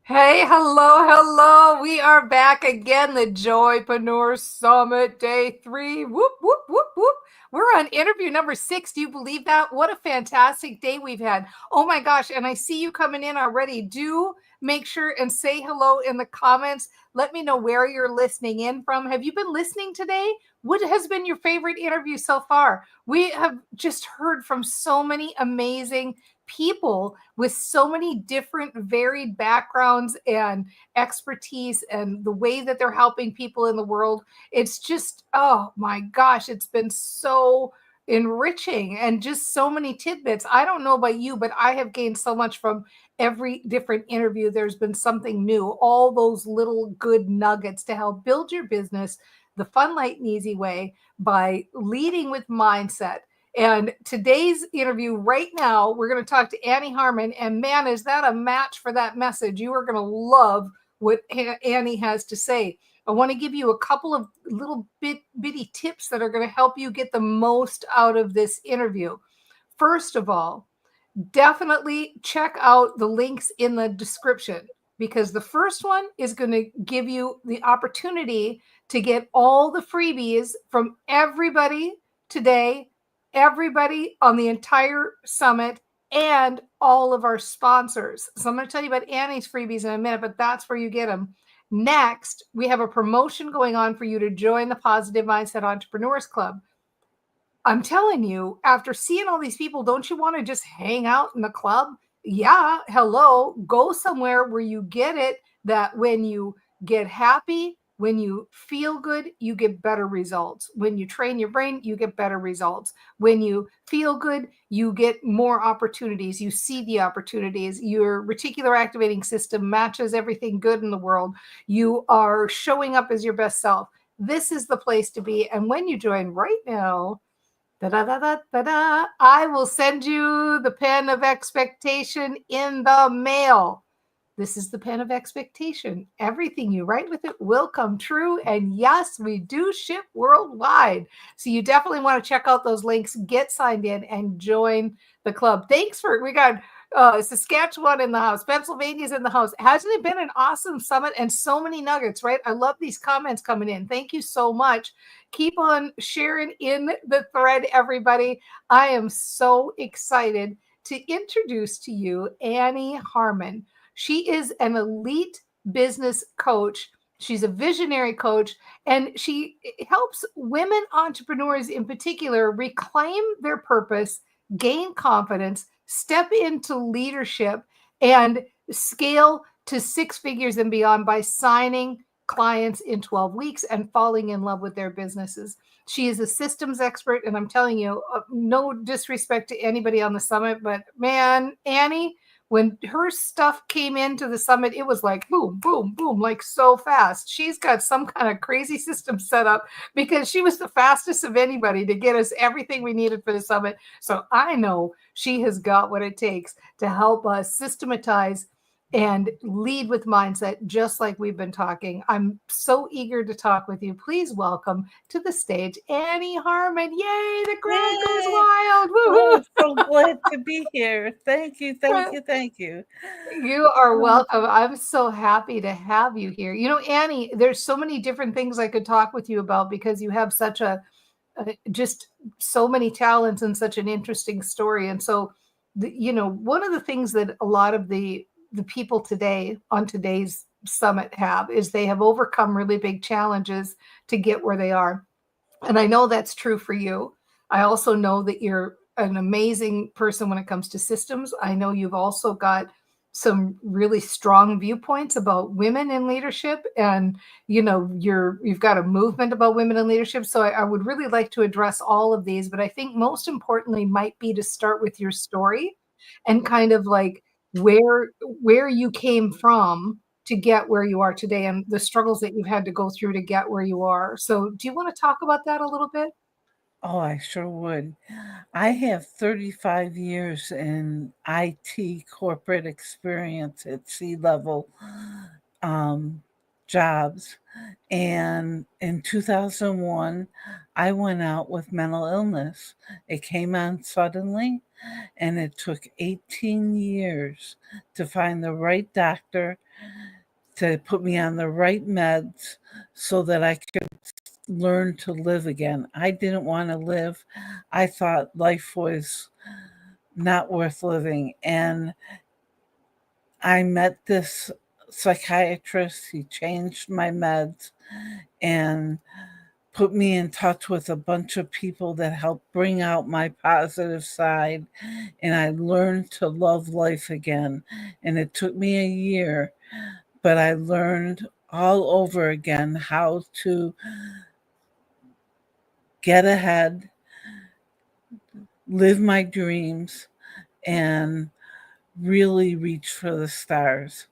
Hey, hello. We are back again, the Joypreneur Summit Day 3. Whoop, whoop, whoop, whoop. We're on interview number 6. Do you believe that? What a fantastic day we've had. Oh my gosh. And I see you coming in already. Do make sure and say hello in the comments. Let me know where you're listening in from. Have you been listening today? What has been your favorite interview so far? We have just heard from so many amazing people with so many different varied backgrounds and expertise and the way that they're helping people in the world. It's just, oh my gosh, it's been so enriching and just so many tidbits. I don't know about you, but I have gained so much from every different interview. There's been something new, all those little good nuggets to help build your business the fun, light, and easy way by leading with mindset. And today's interview right now, we're going to talk to Annie Harmon. And man, is that a match for that message? You are going to love what Annie has to say. I want to give you a couple of little bitty tips that are going to help you get the most out of this interview. First of all, definitely check out the links in the description because the first one is going to give you the opportunity to get all the freebies from everybody today, everybody on the entire summit, and all of our sponsors. So I'm going to tell you about Annie's freebies in a minute, but that's where you get them. Next, we have a promotion going on for you to join the Positive Mindset Entrepreneurs Club. I'm telling you, after seeing all these people, don't you want to just hang out in the club? Yeah, hello, go somewhere where you get it that when you get happy, when you feel good, you get better results. When you train your brain, you get better results. When you feel good, you get more opportunities. You see the opportunities. Your reticular activating system matches everything good in the world. You are showing up as your best self. This is the place to be. And when you join right now, da-da-da-da-da-da, I will send you the pen of expectation in the mail. This is the pen of expectation. Everything you write with it will come true. And yes, we do ship worldwide. So you definitely want to check out those links, get signed in, and join the club. We got Saskatchewan in the house, Pennsylvania's in the house. Hasn't it been an awesome summit and so many nuggets, right? I love these comments coming in. Thank you so much. Keep on sharing in the thread, everybody. I am so excited to introduce to you Annie Harmon. She is an elite business coach. She's a visionary coach, and she helps women entrepreneurs in particular reclaim their purpose, gain confidence, step into leadership, and scale to 6 figures and beyond by signing clients in 12 weeks and falling in love with their businesses. She is a systems expert, and I'm telling you, no disrespect to anybody on the summit, but man, Annie, when her stuff came into the summit, it was like boom, boom, boom, like so fast. She's got some kind of crazy system set up because she was the fastest of anybody to get us everything we needed for the summit. So I know she has got what it takes to help us systematize and lead with mindset, just like we've been talking. I'm so eager to talk with you. Please welcome to the stage Annie Harmon. Yay, the crowd goes Yay! wild. Oh, Woohoo! so glad to be here. Thank you, thank you, thank you. You are Oh, welcome. I'm so happy to have you here. You know, Annie, there's so many different things I could talk with you about because you have such just so many talents and such an interesting story. And so, one of the things that a lot of the people today on today's summit have is they have overcome really big challenges to get where they are. And I know that's true for you. I also know that you're an amazing person when it comes to systems. I know you've also got some really strong viewpoints about women in leadership, and you've got a movement about women in leadership. So I would really like to address all of these, but I think most importantly might be to start with your story and kind of like where you came from to get where you are today and the struggles that you've had to go through to get where you are. So, do you want to talk about that a little bit? I sure would. I have 35 years in IT corporate experience at C level. Um, jobs. And in 2001, I went out with mental illness. It came on suddenly, and it took 18 years to find the right doctor to put me on the right meds so that I could learn to live again. I didn't want to live. I thought life was not worth living. And I met this psychiatrist. He changed my meds and put me in touch with a bunch of people that helped bring out my positive side. And I learned to love life again. And it took me a year, but I learned all over again how to get ahead, live my dreams, and really reach for the stars.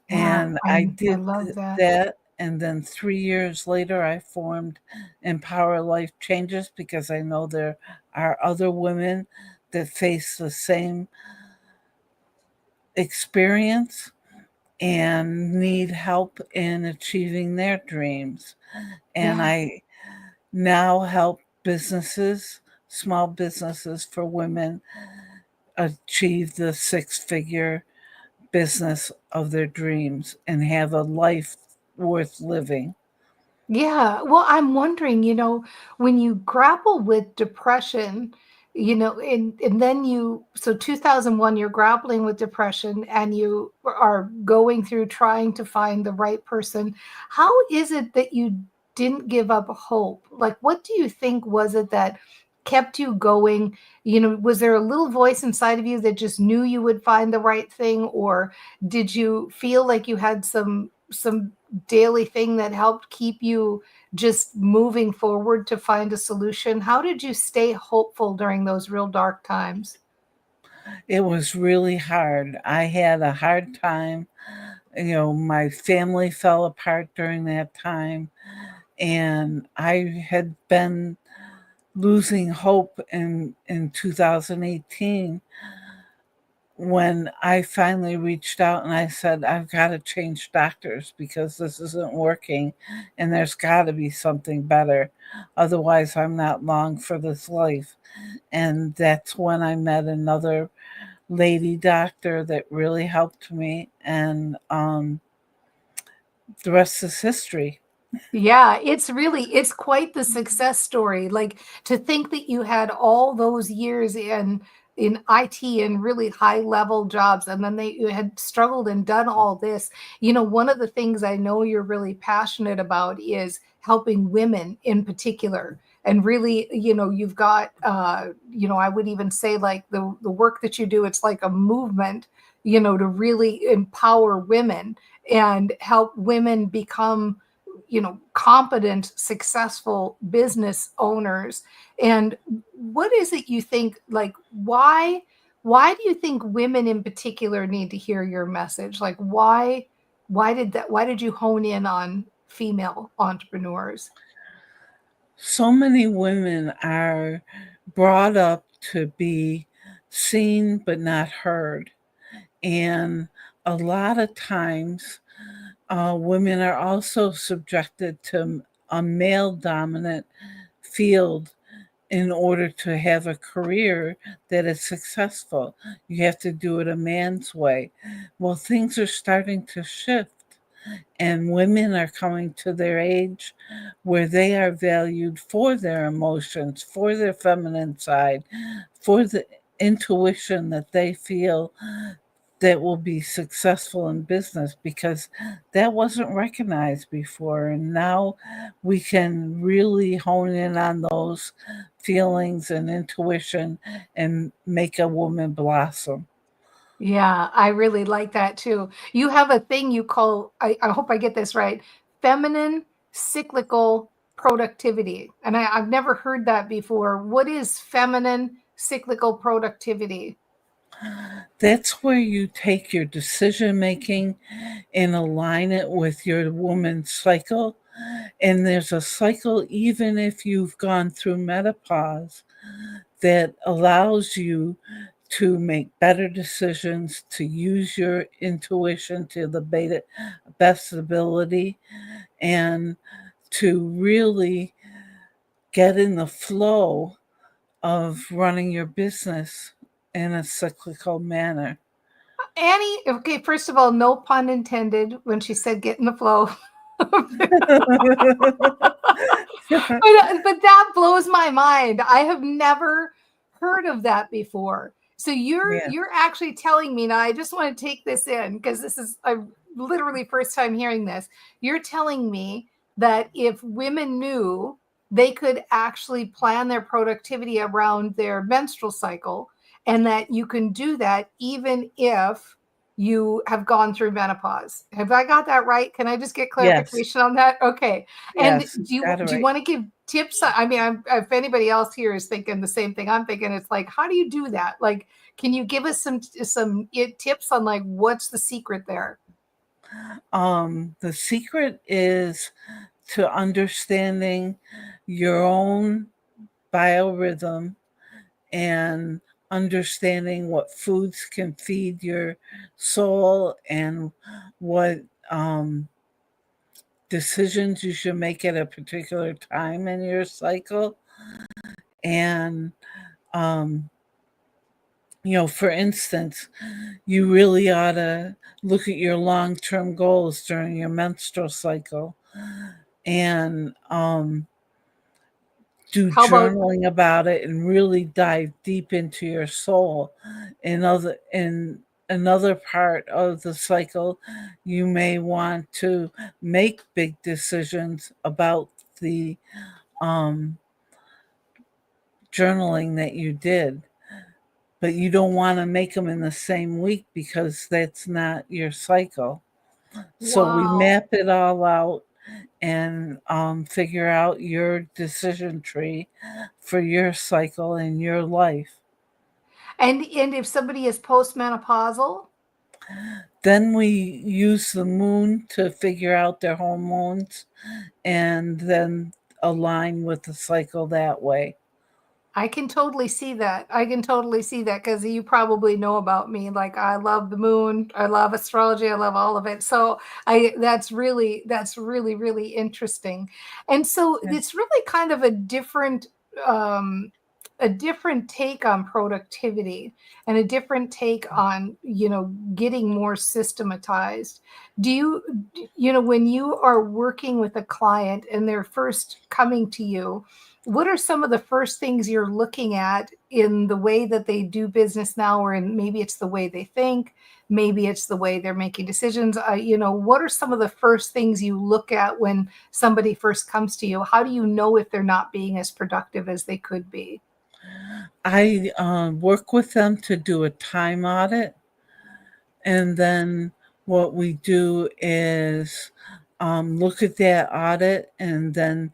Yeah, And I I did love that. that. And then 3 years later, I formed Empower Life Changes because I know there are other women that face the same experience and need help in achieving their dreams. And Yeah. I now help businesses, small businesses for women, achieve the six-figure business of their dreams and have a life worth living. Yeah. Well, I'm wondering, when you grapple with depression, and then so 2001, you're grappling with depression and you are going through trying to find the right person. How is it that you didn't give up hope? Like, what do you think was it that kept you going? Was there a little voice inside of you that just knew you would find the right thing, or did you feel like you had some daily thing that helped keep you just moving forward to find a solution? How did you stay hopeful during those real dark times? It was really hard. I had a hard time. My family fell apart during that time, and I had been losing hope in 2018 when I finally reached out and I said, I've got to change doctors because this isn't working and there's got to be something better. Otherwise, I'm not long for this life. And that's when I met another lady doctor that really helped me. And the rest is history. Yeah, it's quite the success story. Like, to think that you had all those years in IT and really high level jobs, and then you had struggled and done all this. One of the things I know you're really passionate about is helping women in particular. And really, you've got I would even say, like, the work that you do, it's like a movement, to really empower women and help women become competent, successful business owners. And what is it you think, like, why do you think women in particular need to hear your message? Like, why did you hone in on female entrepreneurs? So many women are brought up to be seen but not heard. And a lot of times, women are also subjected to a male dominant field in order to have a career that is successful. You have to do it a man's way. Well, things are starting to shift, and women are coming to their age where they are valued for their emotions, for their feminine side, for the intuition that they feel that will be successful in business because that wasn't recognized before. And now we can really hone in on those feelings and intuition and make a woman blossom. Yeah, I really like that too. You have a thing you call, I hope I get this right, feminine cyclical productivity. And I've never heard that before. What is feminine cyclical productivity? That's where you take your decision making and align it with your woman's cycle. And there's a cycle, even if you've gone through menopause, that allows you to make better decisions, to use your intuition to the best ability, and to really get in the flow of running your business in a cyclical manner. Annie, okay, first of all, no pun intended when she said get in the flow. But that blows my mind. I have never heard of that before. So Yeah. you're actually telling me now. I just want to take this in because this is literally first time hearing this. You're telling me that if women knew they could actually plan their productivity around their menstrual cycle, and that you can do that even if you have gone through menopause. Have I got that right? Can I just get Yes. clarification on that? Okay. And Yes. You got it do you right. want to give tips? I mean, if anybody else here is thinking the same thing I'm thinking, it's like, how do you do that? Like, can you give us some tips on like what's the secret there? The secret is to understanding your own biorhythm and understanding what foods can feed your soul and what um, decisions you should make at a particular time in your cycle. And, um, for instance, you really ought to look at your long term goals during your menstrual cycle and do How about journaling about it and really dive deep into your soul. In another part of the cycle, you may want to make big decisions about the um, journaling that you did, but you don't want to make them in the same week because that's not your cycle. So we wow? map it all out and figure out your decision tree for your cycle and your life. And if somebody is postmenopausal, Then we use the moon to figure out their hormones and then align with the cycle that way. I can totally see that. I can totally see that because you probably know about me. Like I love the moon, I love astrology, I love all of it. So I that's really really interesting. And so Yeah. it's really kind of um a different take on productivity and a different take on, getting more systematized. Do you when you are working with a client and they're first coming to you, what are some of the first things you're looking at in the way that they do business now, or in maybe it's the way they think, maybe it's the way they're making decisions? What are some of the first things you look at when somebody first comes to you? How do you know if they're not being as productive as they could be? I work with them to do a time audit. And then what we do is look at that audit and then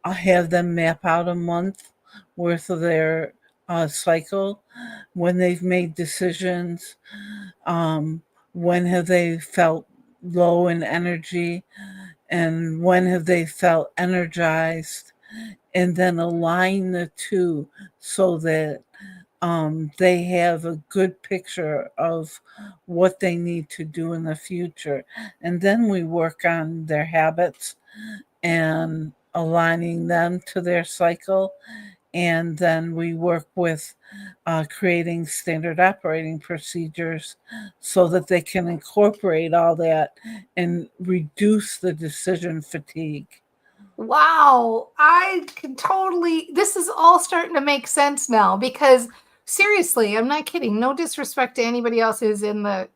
I'll have them map out a month worth of their cycle when they've made decisions, um, when have they felt low in energy, and when have they felt energized, and then align the two so that they have a good picture of what they need to do in the future. And then we work on their habits and aligning them to their cycle. And then we work with creating standard operating procedures so that they can incorporate all that and reduce the decision fatigue. Wow, I can totally, this is all starting to make sense now because seriously, I'm not kidding. No disrespect to anybody else who's in the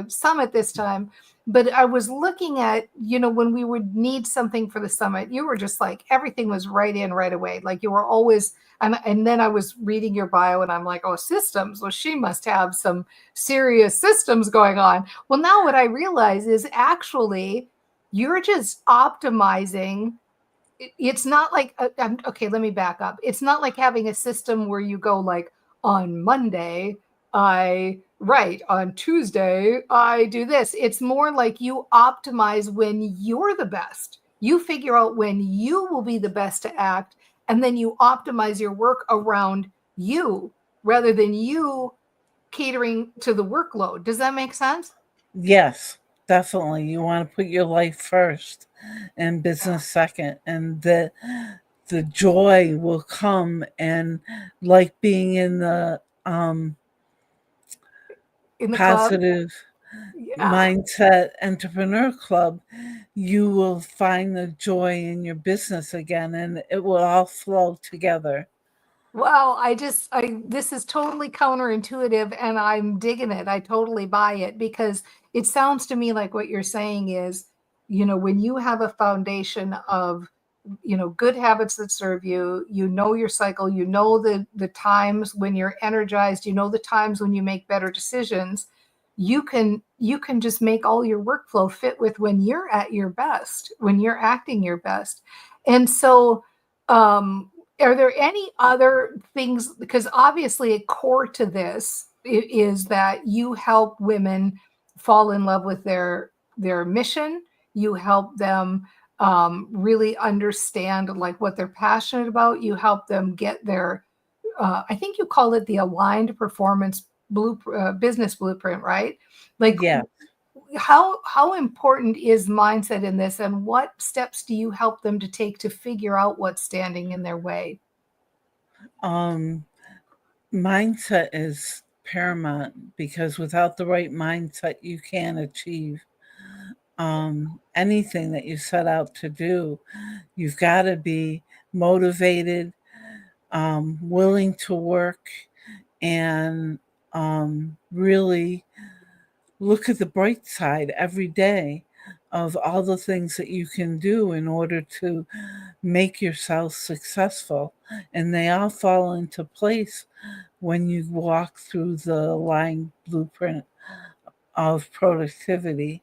summit this time, but I was looking at, when we would need something for the summit, you were just like everything was right in right away. Like you were always, and then I was reading your bio and I'm like, oh, systems. Well, she must have some serious systems going on. Well, now what I realize is actually you're just optimizing. It's not like okay, let me back up. It's not like having a system where you go like, on Monday I write, on Tuesday I do this. It's more like you optimize when you're the best. You figure out when you will be the best to act, and then you optimize your work around you rather than you catering to the workload. Does that make sense? Yes, definitely. You want to put your life first and Yeah. business second, and the joy will come. And like being in the In the club? positive Yeah. mindset entrepreneur club, you will find the joy in your business again, and it will all flow together. Well, this is totally counterintuitive and I'm digging it. I totally buy it because it sounds to me like what you're saying is, when you have a foundation of, good habits that serve you, your cycle, the times when you're energized, the times when you make better decisions, you can just make all your workflow fit with when you're at your best, when you're acting your best. And so, um, are there any other things? Because obviously, a core to this is that you help women fall in love with their mission. You help them really understand like what they're passionate about. You help them get their, I think you call it the aligned performance business blueprint, right? Like, Yeah. how important is mindset in this, and what steps do you help them to take to figure out what's standing in their way? Um, Mindset is paramount because without the right mindset, you can't achieve anything that you set out to do. You've got to be motivated, willing to work, and really look at the bright side every day of all the things that you can do in order to make yourself successful. And they all fall into place when you walk through the line blueprint of productivity.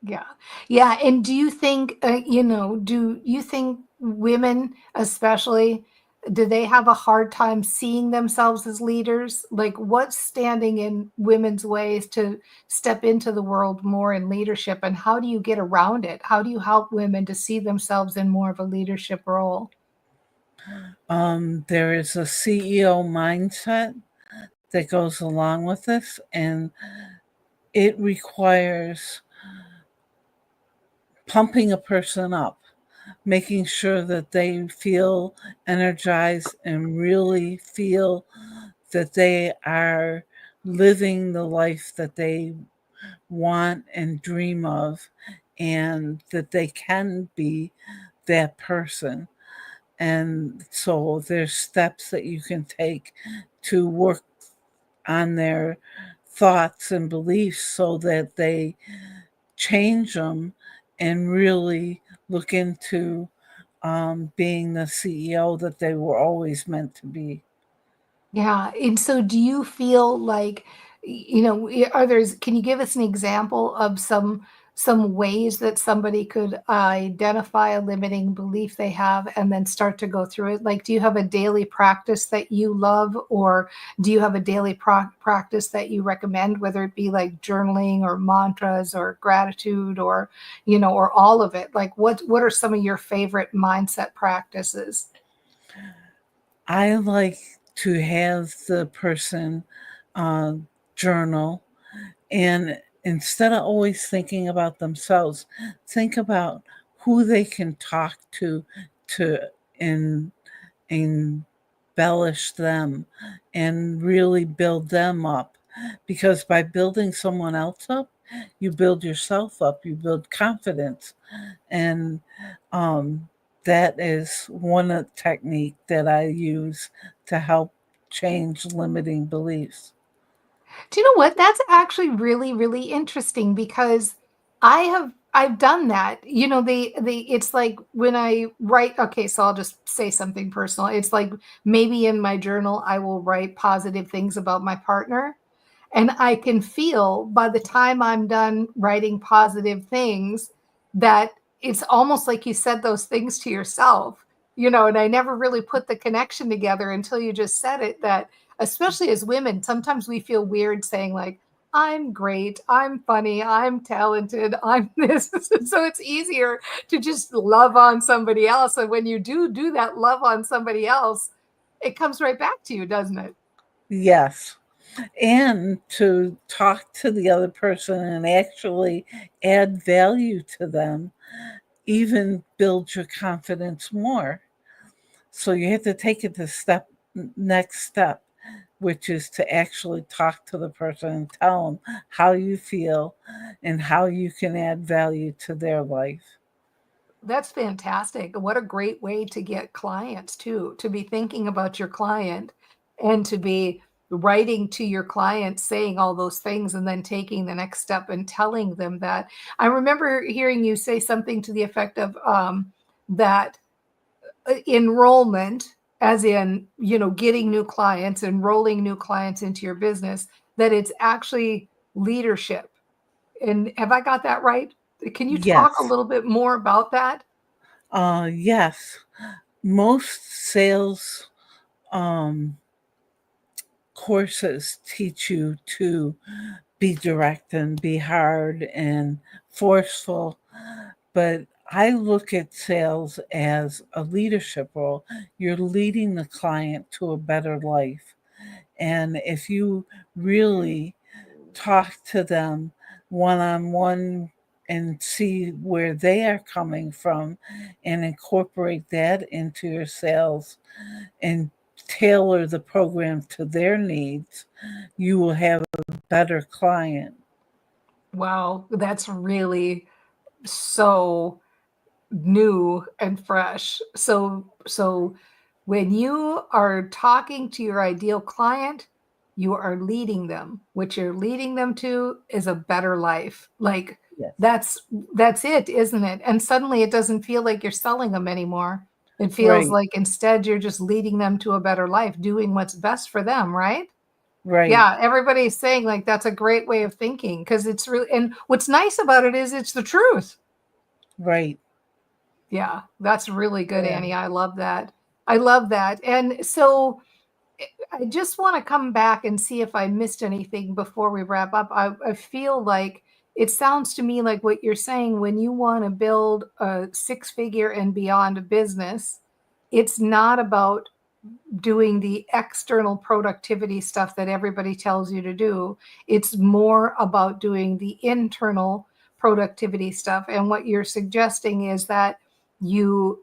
Yeah. Yeah. And do you think, do you think women, especially, do they have a hard time seeing themselves as leaders? Like, what's standing in women's ways to step into the world more in leadership? And how do you get around it? How do you help women to see themselves in more of a leadership role? There is a CEO mindset that goes along with this, and it requires pumping a person up, making sure that they feel energized and really feel that they are living the life that they want and dream of, and that they can be that person. And so there's steps that you can take to work on their thoughts and beliefs so that they change them and really look into being the CEO that they were always meant to be. Yeah, and so do you feel like, are there's can you give us an example of some ways that somebody could identify a limiting belief they have and then start to go through it? Like, do you have a daily practice that you love, or do you have a daily practice that you recommend, whether it be like journaling or mantras or gratitude or, or all of it? Like, what are some of your favorite mindset practices? I like to have the person uh, journal, and instead of always thinking about themselves, think about who they can talk to in embellish them and really build them up. Because by building someone else up, you build yourself up, you build confidence. And um, that is one technique that I use to help change limiting beliefs. Do you know what? That's actually really, really interesting because I've done that. It's like when I write, okay, so I'll just say something personal. It's like maybe in my journal I will write positive things about my partner. And I can feel by the time I'm done writing positive things that it's almost like you said those things to yourself, and I never really put the connection together until you just said it, that especially as women, sometimes we feel weird saying like, I'm great, I'm funny, I'm talented, I'm this. So it's easier to just love on somebody else. And when you do that love on somebody else, it comes right back to you, doesn't it? Yes. and to talk to the other person and actually add value to them, even build your confidence more. So you have to take it to next step, which is to actually talk to the person and tell them how you feel and how you can add value to their life. That's fantastic. What a great way to get clients too, to be thinking about your client and to be writing to your client saying all those things and then taking the next step and telling them that. I remember hearing you say something to the effect of that enrollment, as in, getting new clients, enrolling new clients into your business, that it's actually leadership. And have I got that right? Can you talk a Yes. little bit more about that? Yes. Most sales um, courses teach you to be direct and be hard and forceful. But I look at sales as a leadership role. You're leading the client to a better life. And if you really talk to them one on one and see where they are coming from and incorporate that into your sales and tailor the program to their needs, you will have a better client. Wow, that's really so new and fresh. So when you are talking to your ideal client, you are leading them. What you're leading them to is a better life. Like Yes. that's that's it, isn't it? And suddenly it doesn't feel like you're selling them anymore. It feels Right, like instead you're just leading them to a better life, doing what's best for them, right? right, Yeah, everybody's saying like that's a great way of thinking because it's really, and what's nice about it is it's the truth. right. Yeah, that's really good, Yeah. Annie. I love that. I love that. And so I just want to come back and see if I missed anything before we wrap up. I feel like it sounds to me like what you're saying when you want to build a six-figure and beyond business, it's not about doing the external productivity stuff that everybody tells you to do. It's more about doing the internal productivity stuff. And what you're suggesting is that you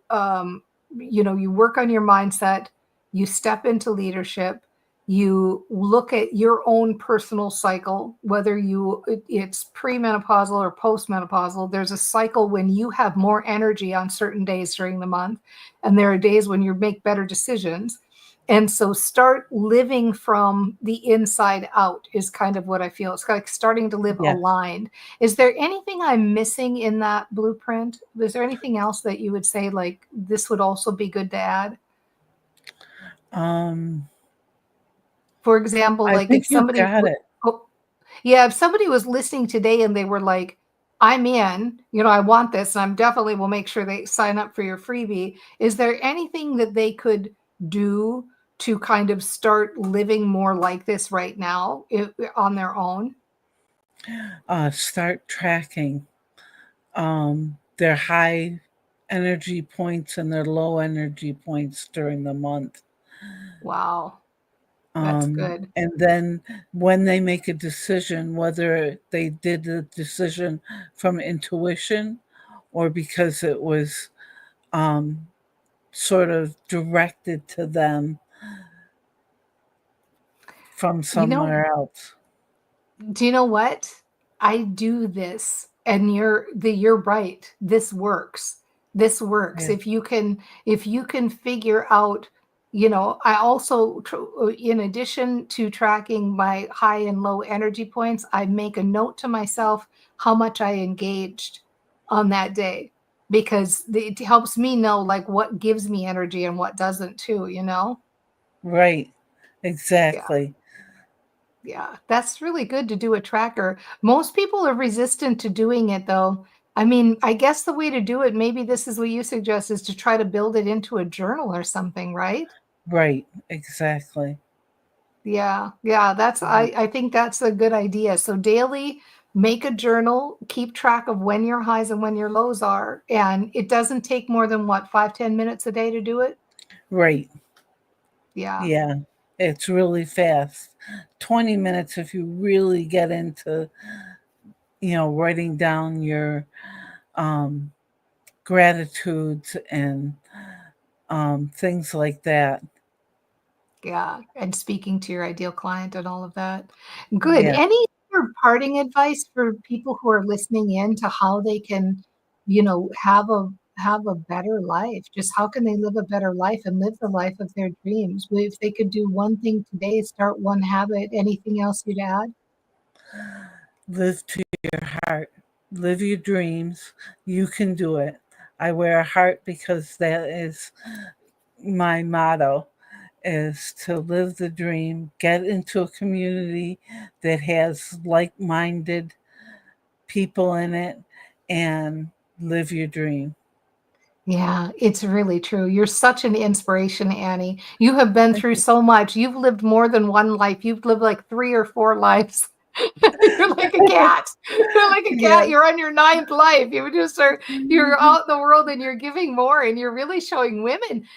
you work on your mindset, you step into leadership, you look at your own personal cycle, whether it's premenopausal or postmenopausal. There's a cycle when you have more energy on certain days during the month, and there are days when you make better decisions. And so start living from the inside out is kind of what I feel. It's like starting to live Yes. aligned. Is there anything I'm missing in that blueprint? Is there anything else that you would say like this would also be good to add? Um, For example, I like if think you somebody got it. oh, yeah, if somebody was listening today and they were like, I'm in, I want this, and I'm definitely will make sure they sign up for your freebie. Is there anything that they could do to kind of start living more like this right now on their own? Start tracking their high energy points and their low energy points during the month. Wow, that's good. And then when they make a decision, whether they did the decision from intuition or because it was um, sort of directed to them from You know, somewhere else. do you know what? I do this and you're right. This works. This works. Yeah. If you can figure out, I also in addition to tracking my high and low energy points, I make a note to myself how much I engaged on that day because it helps me know like what gives me energy and what doesn't too. Right. Yeah. Exactly. Yeah, that's really good to do a tracker. Most people are resistant to doing it though. I mean, I guess the way to do it, maybe this is what you suggest, is to try to build it into a journal or something, right? Right. Exactly. Yeah, yeah, that's Yeah. I think that's a good idea. So daily, make a journal, keep track of when your highs and when your lows are. And it doesn't take more than what, 5, 10 minutes a day to do it? Right. Yeah. Yeah. It's really fast. 20 minutes if you really get into, writing down your um, gratitudes and things like that. Yeah, and speaking to your ideal client and all of that. Good. Yeah. Any other parting advice for people who are listening in to how they can, have a better life? Just how can they live a better life and live the life of their dreams? If they could do one thing today, start one habit, anything else you'd add? Live to your heart. Live your dreams. You can do it. I wear a heart because that is my motto, is to live the dream, get into a community that has like-minded people in it, and live your dream. Yeah, it's really true. You're such an inspiration, Annie. You have been Thank through you. so much. You've lived more than one life. You've lived like 3 or 4 lives. You're like a cat. You're like a cat. Yes. You're on your 9th life. You're out in the world and you're giving more and you're really showing women,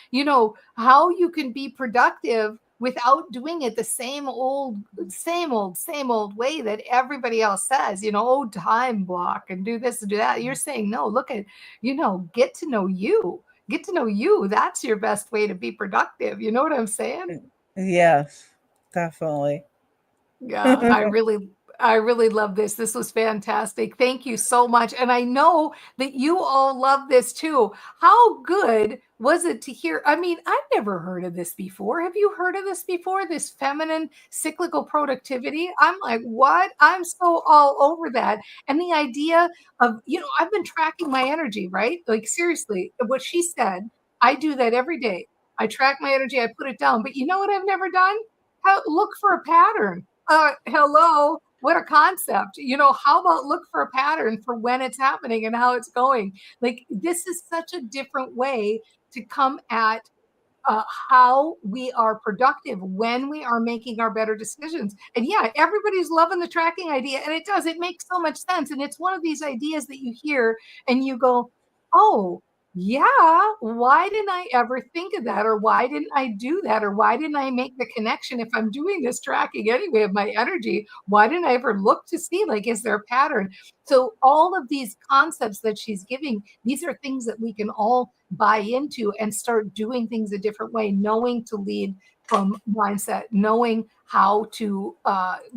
how you can be productive without doing it the same old way that everybody else says, oh, time block and do this and do that. You're saying, no, look at, get to know you. Get to know you. That's your best way to be productive. You know what I'm saying? Yes, definitely. Yeah, I really love this. This was fantastic. Thank you so much. And I know that you all love this too. How good was it to hear? I mean, I've never heard of this before. Have you heard of this before? This feminine cyclical productivity? I'm like, what? I'm so all over that. And the idea of, I've been tracking my energy, right? Like seriously, what she said, I do that every day. I track my energy, I put it down. But you know what I've never done? Look for a pattern. Hello, what a concept. How about look for a pattern for when it's happening and how it's going? Like, this is such a different way to come at how we are productive when we are making our better decisions. And yeah, everybody's loving the tracking idea, and it makes so much sense. And it's one of these ideas that you hear and you go, oh, yeah, why didn't I ever think of that? Or why didn't I do that? Or why didn't I make the connection? If I'm doing this tracking anyway of my energy, why didn't I ever look to see, like, is there a pattern? So, all of these concepts that she's giving, these are things that we can all buy into and start doing things a different way, knowing to lead from mindset, knowing how to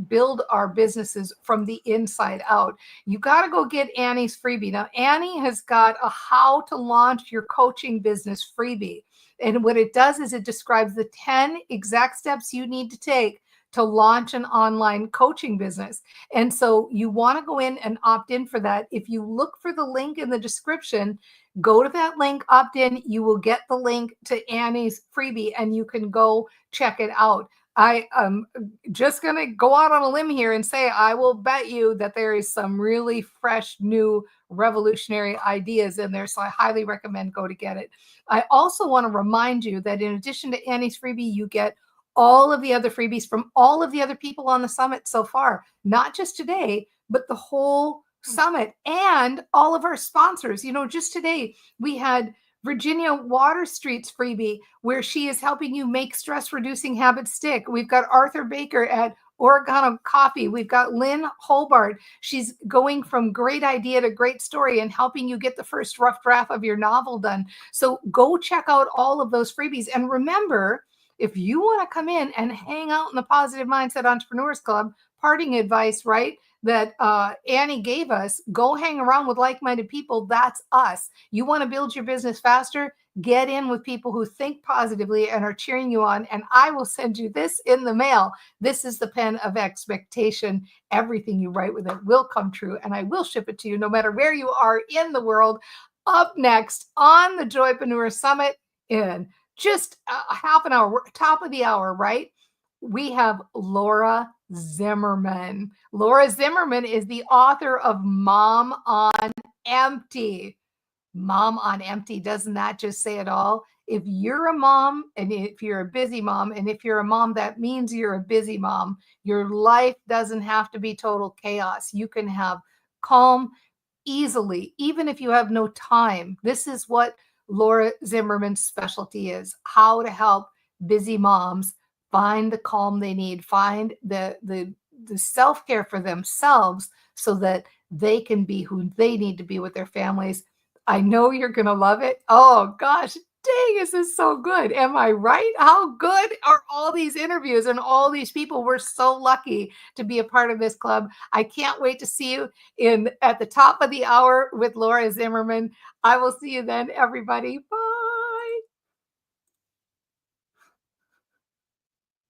build our businesses from the inside out. You got to go get Annie's freebie. Now, Annie has got a how to launch your coaching business freebie. And what it does is it describes the 10 exact steps you need to take to launch an online coaching business. And so you want to go in and opt in for that. If you look for the link in the description, go to that link, opt in. You will get the link to Annie's freebie and you can go check it out. I am just going to go out on a limb here and say I will bet you that there is some really fresh, new, revolutionary ideas in there. So I highly recommend go to get it. I also want to remind you that in addition to Annie's freebie, you get all of the other freebies from all of the other people on the summit so far, not just today, but the whole summit and all of our sponsors. Just today we had Virginia Water Street's freebie where she is helping you make stress reducing habits stick. We've got Arthur Baker at Oregano Coffee. We've got Lynn Hobart. She's going from great idea to great story and helping you get the first rough draft of your novel done. So go check out all of those freebies. And remember, if you want to come in and hang out in the Positive Mindset Entrepreneurs Club, parting advice, right? That Annie gave us, go hang around with like-minded people. That's us. You want to build your business faster? Get in with people who think positively and are cheering you on. And I will send you this in the mail. This is the pen of expectation. Everything you write with it will come true. And I will ship it to you no matter where you are in the world. Up next on the Joypreneur Summit in just a half an hour, top of the hour, right? We have Laura Zimmerman. Laura Zimmerman is the author of Mom on Empty. Mom on Empty. Doesn't that just say it all? If you're a mom and if you're a busy mom, and if you're a mom, that means you're a busy mom. Your life doesn't have to be total chaos. You can have calm easily, even if you have no time. This is what Laura Zimmerman's specialty is, how to help busy moms find the calm they need, find the self-care for themselves so that they can be who they need to be with their families. I know you're going to love it. Oh gosh, dang, this is so good. Am I right? How good are all these interviews and all these people? We're so lucky to be a part of this club. I can't wait to see you in at the top of the hour with Laura Zimmerman. I will see you then, everybody. Bye.